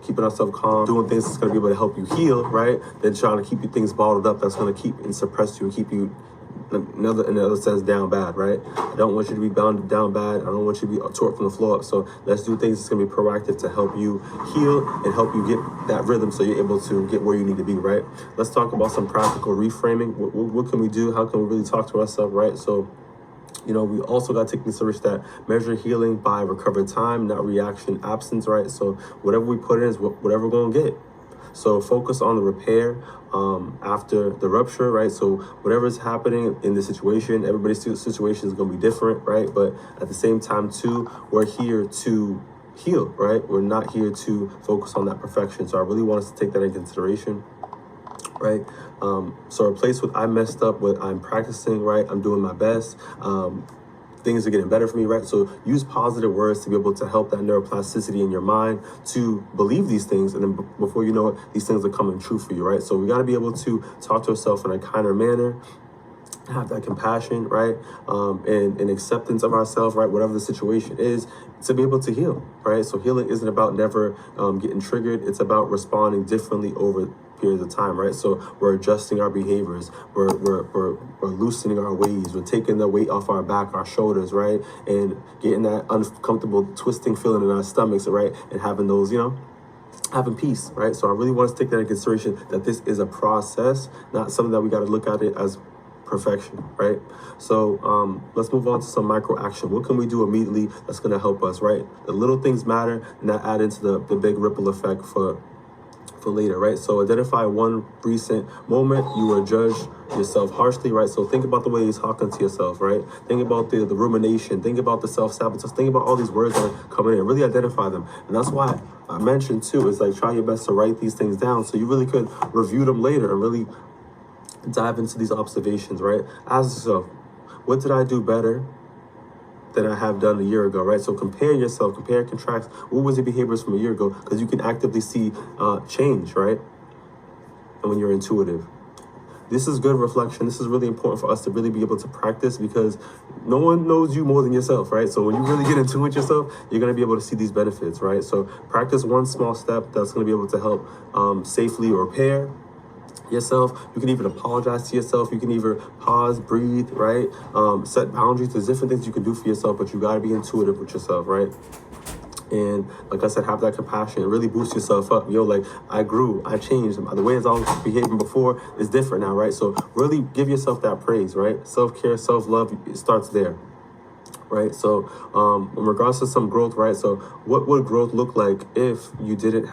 keeping ourselves calm, doing things that's going to be able to help you heal, right? Than trying to keep you things bottled up that's going to keep and suppress you and keep you, in another sense, down bad, right? I don't want you to be bound down bad. I don't want you to be tore from the floor up. So let's do things that's going to be proactive to help you heal and help you get that rhythm so you're able to get where you need to be, right? Let's talk about some practical reframing. What can we do? How can we really talk to ourselves, right? So, you know, we also got to take into consideration that measure healing by recovered time, not reaction absence, right? So whatever we put in is whatever we're going to get. So focus on the repair after the rupture, right? So whatever is happening in the situation, everybody's situation is going to be different, right? But at the same time, too, we're here to heal, right? We're not here to focus on that perfection. So I really want us to take that into consideration, right? So replace with I messed up with I'm practicing, right? I'm doing my best. Things are getting better for me, right? So use positive words to be able to help that neuroplasticity in your mind to believe these things. And then before you know it, these things are coming true for you, right? So we got to be able to talk to ourselves in a kinder manner, have that compassion, right? And acceptance of ourselves, right? Whatever the situation is, to be able to heal, right? So healing isn't about never getting triggered. It's about responding differently over periods of time, right? So we're adjusting our behaviors. We're loosening our ways. We're taking the weight off our back, our shoulders, right? And getting that uncomfortable twisting feeling in our stomachs, right? And having those, you know, having peace, right? So I really want to take that into consideration, that this is a process, not something that we got to look at it as perfection, right? So let's move on to some micro action. What can we do immediately that's going to help us, right? The little things matter, and that add into the big ripple effect for later, right? So identify one recent moment you were judged yourself harshly, right? So think about the way you're talking to yourself, right? Think about the rumination. Think about the self-sabotage. Think about all these words that are coming in. Really identify them. And that's why I mentioned too, is like try your best to write these things down so you really could review them later and really dive into these observations, right? Ask yourself, what did I do better than I have done a year ago, right? So compare yourself, compare and contrast. What was your behaviors from a year ago? Because you can actively see change, right? And when you're intuitive. This is good reflection. This is really important for us to really be able to practice, because no one knows you more than yourself, right? So when you really get into it yourself, you're going to be able to see these benefits, right? So practice one small step that's going to be able to help safely repair yourself. You can even apologize to yourself. You can either pause, breathe, right? Set boundaries. There's different things you can do for yourself, but you got to be intuitive with yourself, right? And like I said, have that compassion. Really boost yourself up. Yo, like, I grew, I changed. The way I was behaving before is different now, right? So really give yourself that praise, right? Self-care, self-love, it starts there, right? So in regards to some growth, right? So what would growth look like if you didn't